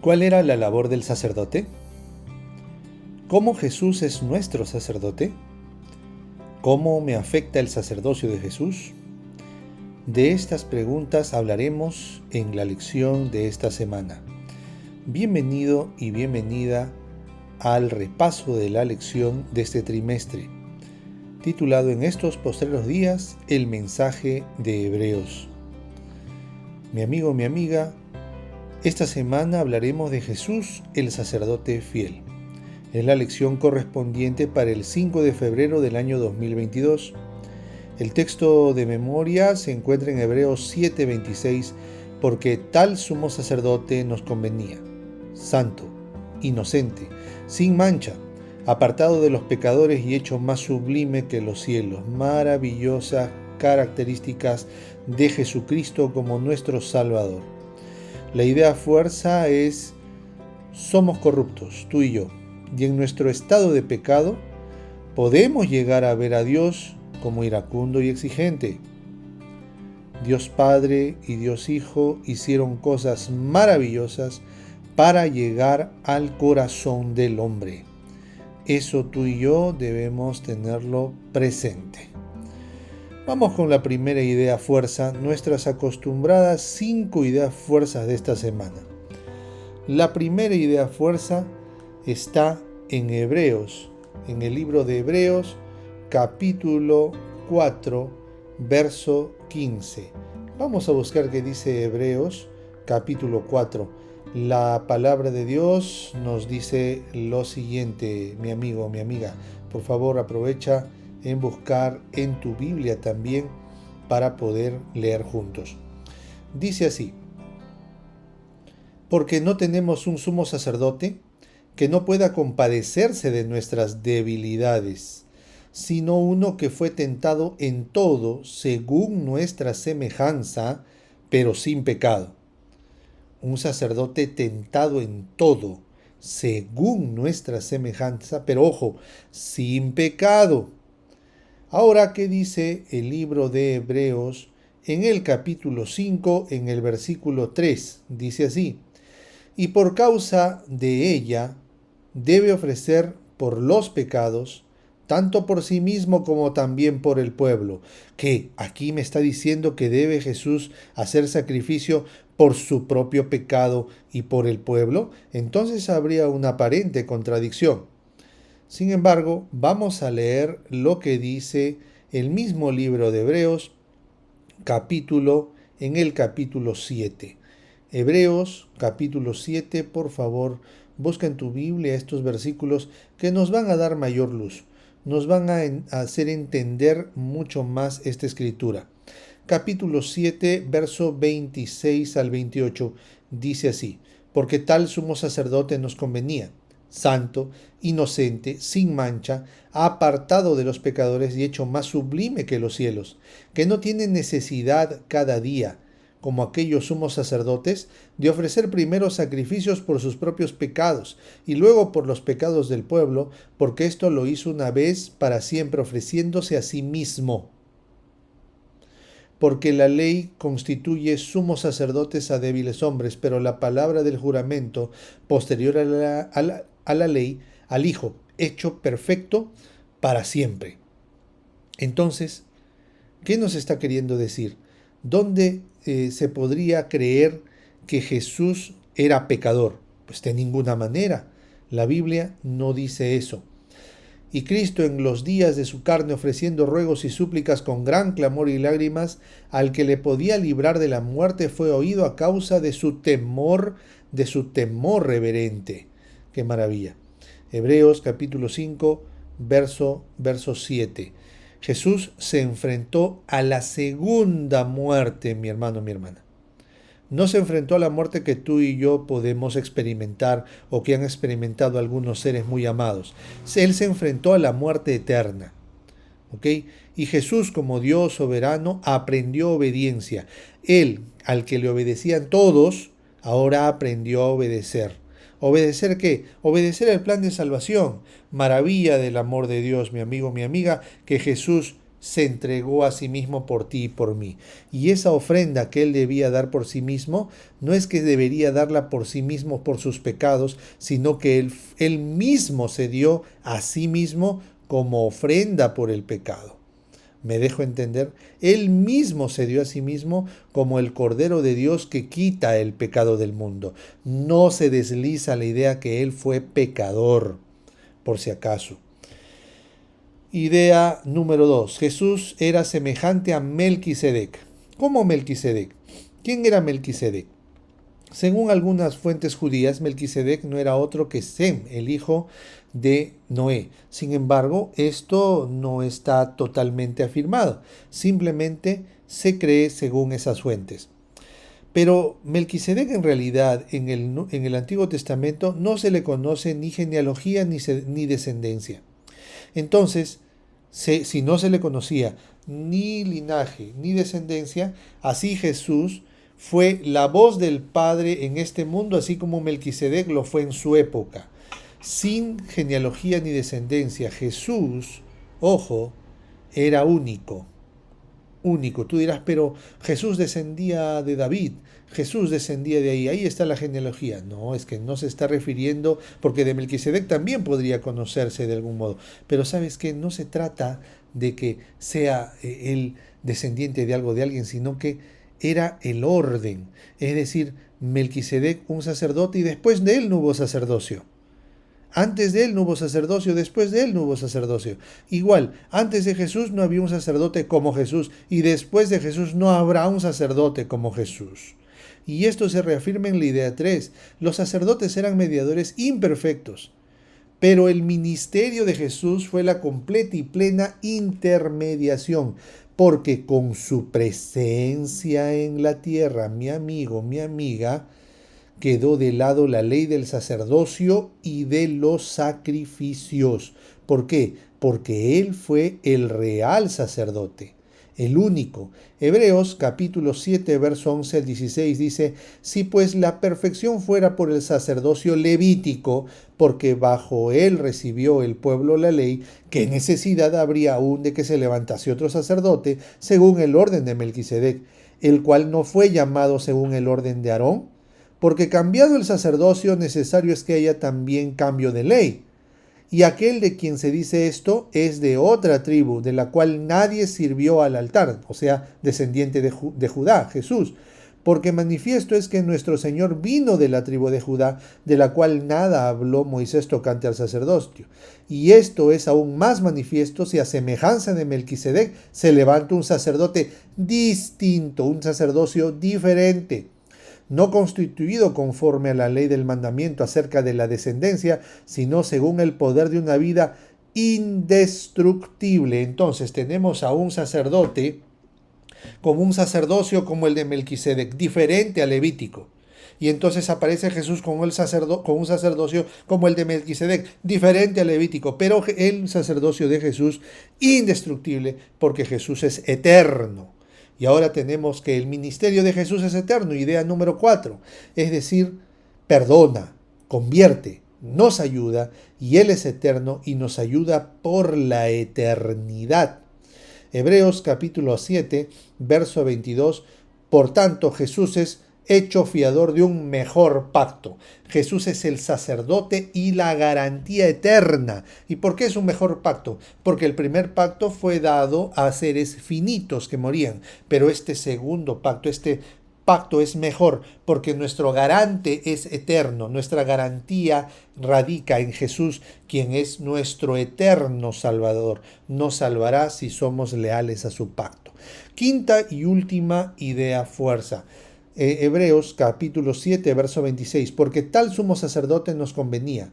¿Cuál era la labor del sacerdote? ¿Cómo Jesús es nuestro sacerdote? ¿Cómo me afecta el sacerdocio de Jesús? De estas preguntas hablaremos en la lección de esta semana. Bienvenido y bienvenida al repaso de la lección de este trimestre, titulado en estos postreros días el mensaje de Hebreos. Mi amigo, mi amiga, esta semana hablaremos de Jesús, el sacerdote fiel. Es la lección correspondiente para el 5 de febrero del año 2022. El texto de memoria se encuentra en Hebreos 7:26, porque tal sumo sacerdote nos convenía, santo, inocente, sin mancha, apartado de los pecadores y hecho más sublime que los cielos. Maravillosas características de Jesucristo como nuestro Salvador. La idea fuerza es: somos corruptos, tú y yo, y en nuestro estado de pecado podemos llegar a ver a Dios como iracundo y exigente. Dios Padre y Dios Hijo hicieron cosas maravillosas para llegar al corazón del hombre. Eso tú y yo debemos tenerlo presente. Vamos con la primera idea fuerza, nuestras acostumbradas 5 ideas fuerzas de esta semana. La primera idea fuerza está en Hebreos, en el libro de Hebreos, capítulo 4, verso 15. Vamos a buscar qué dice Hebreos, capítulo 4. La palabra de Dios nos dice lo siguiente, mi amigo, mi amiga. Por favor, aprovecha en buscar en tu Biblia también para poder leer juntos. Dice así: porque no tenemos un sumo sacerdote que no pueda compadecerse de nuestras debilidades, sino uno que fue tentado en todo según nuestra semejanza, pero sin pecado. Un sacerdote tentado en todo según nuestra semejanza, pero ojo, sin pecado. Ahora, ¿qué dice el libro de Hebreos en el capítulo 5, en el versículo 3? Dice así: y por causa de ella debe ofrecer por los pecados, tanto por sí mismo como también por el pueblo. Que aquí me está diciendo que debe Jesús hacer sacrificio por su propio pecado y por el pueblo. Entonces habría una aparente contradicción. Sin embargo, vamos a leer lo que dice el mismo libro de Hebreos, en el capítulo 7. Hebreos, capítulo 7, por favor, busca en tu Biblia estos versículos que nos van a dar mayor luz, nos van a hacer entender mucho más esta escritura. Capítulo 7, verso 26 al 28, dice así: porque tal sumo sacerdote nos convenía, santo, inocente, sin mancha, apartado de los pecadores y hecho más sublime que los cielos, que no tiene necesidad cada día, como aquellos sumos sacerdotes, de ofrecer primero sacrificios por sus propios pecados y luego por los pecados del pueblo, porque esto lo hizo una vez para siempre, ofreciéndose a sí mismo. Porque la ley constituye sumos sacerdotes a débiles hombres, pero la palabra del juramento, posterior a la ley, al Hijo, hecho perfecto para siempre. Entonces, ¿qué nos está queriendo decir? ¿Dónde se podría creer que Jesús era pecador? Pues de ninguna manera. La Biblia no dice eso. Y Cristo, en los días de su carne, ofreciendo ruegos y súplicas con gran clamor y lágrimas, al que le podía librar de la muerte, fue oído a causa de su temor reverente. ¡Qué maravilla! Hebreos capítulo 5, verso 7. Jesús se enfrentó a la segunda muerte, mi hermano, mi hermana. No se enfrentó a la muerte que tú y yo podemos experimentar o que han experimentado algunos seres muy amados. Él se enfrentó a la muerte eterna. ¿Ok? Y Jesús, como Dios soberano, aprendió obediencia. Él, al que le obedecían todos, ahora aprendió a obedecer. ¿Obedecer qué? Obedecer el plan de salvación. Maravilla del amor de Dios, mi amigo, mi amiga, que Jesús se entregó a sí mismo por ti y por mí. Y esa ofrenda que Él debía dar por sí mismo, no es que debería darla por sí mismo por sus pecados, sino que Él mismo se dio a sí mismo como ofrenda por el pecado. ¿Me dejo entender? Él mismo se dio a sí mismo como el Cordero de Dios que quita el pecado del mundo. No se desliza la idea que Él fue pecador, por si acaso. Idea número 2. Jesús era semejante a Melquisedec. ¿Cómo Melquisedec? ¿Quién era Melquisedec? Según algunas fuentes judías, Melquisedec no era otro que Sem, el hijo de Noé. Sin embargo, esto no está totalmente afirmado. Simplemente se cree según esas fuentes. Pero Melquisedec en realidad en el Antiguo Testamento no se le conoce ni genealogía ni descendencia. Entonces, si no se le conocía ni linaje ni descendencia, así Jesús fue la voz del Padre en este mundo, así como Melquisedec lo fue en su época. Sin genealogía ni descendencia, Jesús, ojo, era único. Único. Tú dirás, pero Jesús descendía de David, Jesús descendía de ahí, ahí está la genealogía. No, es que no se está refiriendo, porque de Melquisedec también podría conocerse de algún modo. Pero sabes que no se trata de que sea el descendiente de algo de alguien, sino que era el orden. Es decir, Melquisedec un sacerdote y después de él no hubo sacerdocio. Antes de él no hubo sacerdocio, después de él no hubo sacerdocio. Igual, antes de Jesús no había un sacerdote como Jesús y después de Jesús no habrá un sacerdote como Jesús. Y esto se reafirma en la idea 3. Los sacerdotes eran mediadores imperfectos, pero el ministerio de Jesús fue la completa y plena intermediación, porque con su presencia en la tierra, mi amigo, mi amiga, quedó de lado la ley del sacerdocio y de los sacrificios. ¿Por qué? Porque Él fue el real sacerdote, el único. Hebreos capítulo 7, verso 11 al 16 dice, si pues la perfección fuera por el sacerdocio levítico, porque bajo él recibió el pueblo la ley, ¿qué necesidad habría aún de que se levantase otro sacerdote según el orden de Melquisedec, el cual no fue llamado según el orden de Aarón? Porque cambiado el sacerdocio, necesario es que haya también cambio de ley. Y aquel de quien se dice esto es de otra tribu, de la cual nadie sirvió al altar, o sea, descendiente de Judá, Jesús. Porque manifiesto es que nuestro Señor vino de la tribu de Judá, de la cual nada habló Moisés tocante al sacerdocio. Y esto es aún más manifiesto si a semejanza de Melquisedec se levanta un sacerdote distinto, un sacerdocio diferente, no constituido conforme a la ley del mandamiento acerca de la descendencia, sino según el poder de una vida indestructible. Entonces tenemos a un sacerdote como un sacerdocio como el de Melquisedec, diferente al levítico. Y entonces aparece Jesús con un sacerdocio como el de Melquisedec, diferente al levítico, pero el sacerdocio de Jesús indestructible, porque Jesús es eterno. Y ahora tenemos que el ministerio de Jesús es eterno, idea número 4. Es decir, perdona, convierte, nos ayuda y Él es eterno y nos ayuda por la eternidad. Hebreos capítulo 7, verso 22. Por tanto, Jesús es hecho fiador de un mejor pacto. Jesús es el sacerdote y la garantía eterna. ¿Y por qué es un mejor pacto? Porque el primer pacto fue dado a seres finitos que morían, pero este segundo pacto, este pacto es mejor porque nuestro garante es eterno, nuestra garantía radica en Jesús, quien es nuestro eterno Salvador. Nos salvará si somos leales a su pacto. Quinta y última idea, fuerza. Hebreos capítulo 7, verso 26, porque tal sumo sacerdote nos convenía,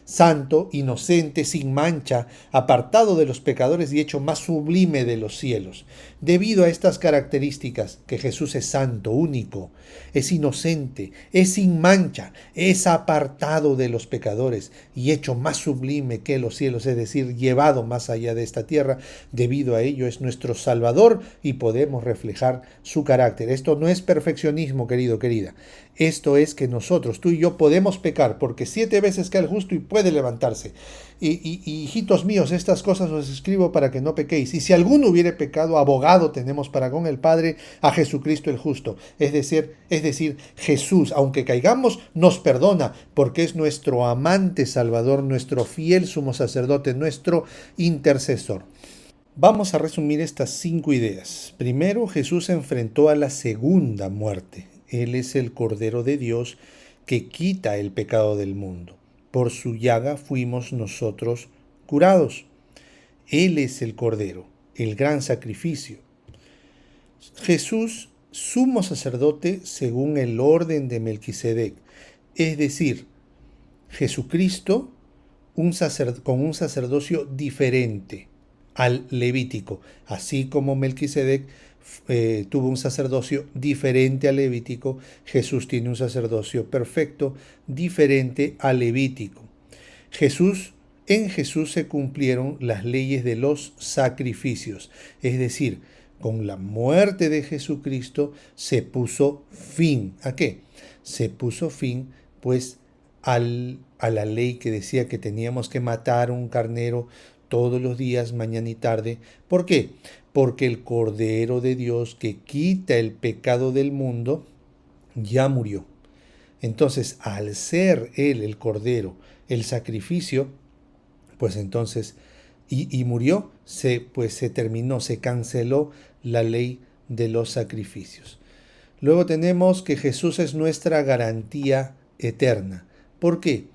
santo, inocente, sin mancha, apartado de los pecadores y hecho más sublime de los cielos. Debido a estas características, que Jesús es santo, único, es inocente, es sin mancha, es apartado de los pecadores y hecho más sublime que los cielos, es decir, llevado más allá de esta tierra, debido a ello es nuestro Salvador y podemos reflejar su carácter. Esto no es perfeccionismo, querido, querida. Esto es que nosotros, tú y yo, podemos pecar, porque 7 veces cae el justo y puede puede levantarse. Y hijitos míos, estas cosas os escribo para que no pequéis. Y si alguno hubiere pecado, abogado tenemos para con el Padre, a Jesucristo el justo. Es decir, Jesús, aunque caigamos, nos perdona, porque es nuestro amante Salvador, nuestro fiel sumo sacerdote, nuestro intercesor. Vamos a resumir estas 5 ideas. Primero, Jesús se enfrentó a la segunda muerte. Él es el Cordero de Dios que quita el pecado del mundo. Por su llaga fuimos nosotros curados. Él es el Cordero, el gran sacrificio. Jesús, sumo sacerdote según el orden de Melquisedec. Es decir, Jesucristo con un sacerdocio diferente al levítico, así como Melquisedec tuvo un sacerdocio diferente al levítico, Jesús tiene un sacerdocio perfecto diferente al levítico. En Jesús se cumplieron las leyes de los sacrificios, es decir, con la muerte de Jesucristo se puso fin. ¿A qué? Se puso fin, pues, a la ley que decía que teníamos que matar un carnero todos los días, mañana y tarde. ¿Por qué? Porque el Cordero de Dios que quita el pecado del mundo ya murió. Entonces, al ser Él el Cordero, el sacrificio, pues entonces, y murió, pues se terminó, se canceló la ley de los sacrificios. Luego tenemos que Jesús es nuestra garantía eterna. ¿Por qué?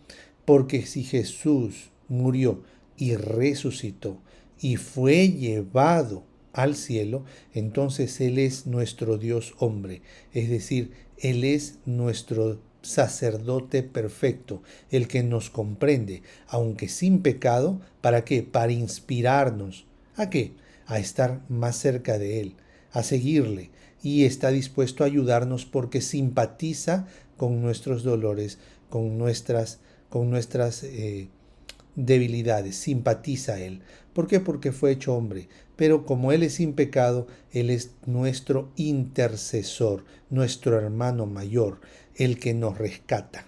Porque si Jesús murió y resucitó y fue llevado al cielo, entonces Él es nuestro Dios hombre, es decir, Él es nuestro sacerdote perfecto, el que nos comprende, aunque sin pecado. ¿Para qué? Para inspirarnos. ¿A qué? A estar más cerca de Él, a seguirle, y está dispuesto a ayudarnos porque simpatiza con nuestros dolores, con nuestras debilidades, simpatiza a Él. ¿Por qué? Porque fue hecho hombre. Pero como Él es sin pecado, Él es nuestro intercesor, nuestro hermano mayor, el que nos rescata.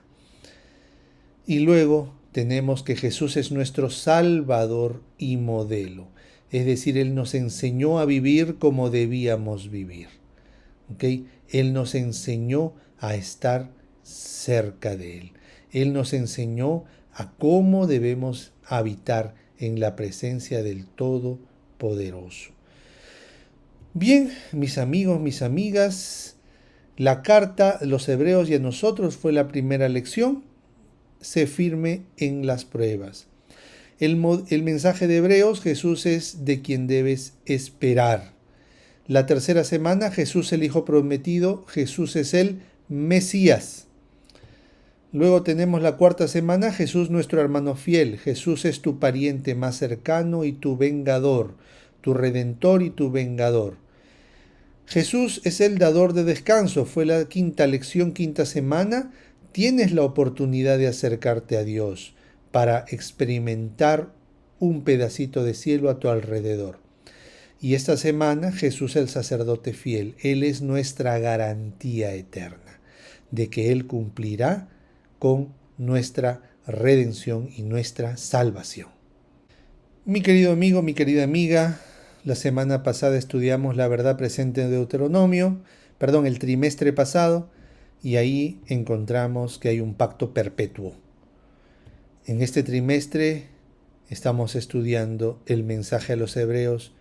Y luego tenemos que Jesús es nuestro Salvador y modelo. Es decir, Él nos enseñó a vivir como debíamos vivir. ¿Okay? Él nos enseñó a estar cerca de Él. Él nos enseñó a cómo debemos habitar en la presencia del Todopoderoso. Bien, mis amigos, mis amigas, la carta a los Hebreos y a nosotros fue la primera lección. Sé firme en las pruebas. El mensaje de Hebreos, Jesús es de quien debes esperar. La tercera semana, Jesús el Hijo prometido, Jesús es el Mesías. Luego tenemos la cuarta semana, Jesús nuestro hermano fiel, Jesús es tu pariente más cercano y tu vengador, tu redentor y tu vengador. Jesús es el dador de descanso, fue la quinta lección, quinta semana. Tienes la oportunidad de acercarte a Dios para experimentar un pedacito de cielo a tu alrededor. Y esta semana Jesús el sacerdote fiel, Él es nuestra garantía eterna de que Él cumplirá con nuestra redención y nuestra salvación. Mi querido amigo, mi querida amiga, la semana pasada estudiamos la verdad presente en Deuteronomio, el trimestre pasado, y ahí encontramos que hay un pacto perpetuo. En este trimestre estamos estudiando el mensaje a los hebreos.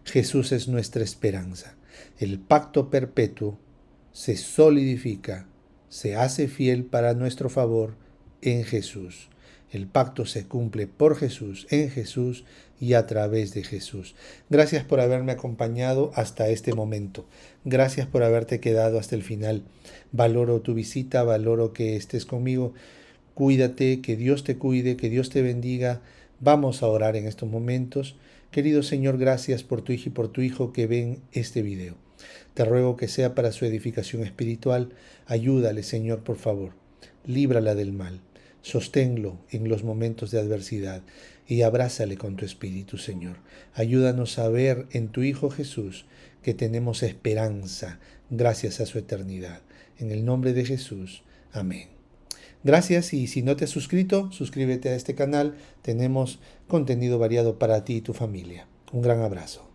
Jesús es nuestra esperanza. El pacto perpetuo se solidifica, se hace fiel para nuestro favor en Jesús. El pacto se cumple por Jesús, en Jesús y a través de Jesús. Gracias por haberme acompañado hasta este momento. Gracias por haberte quedado hasta el final. Valoro tu visita, valoro que estés conmigo. Cuídate, que Dios te cuide, que Dios te bendiga. Vamos a orar en estos momentos. Querido Señor, gracias por tu hija y por tu hijo que ven este video. Te ruego que sea para su edificación espiritual. Ayúdale, Señor, por favor. Líbrala del mal. Sosténlo en los momentos de adversidad y abrázale con tu espíritu, Señor. Ayúdanos a ver en tu Hijo Jesús que tenemos esperanza gracias a su eternidad. En el nombre de Jesús. Amén. Gracias y si no te has suscrito, suscríbete a este canal. Tenemos contenido variado para ti y tu familia. Un gran abrazo.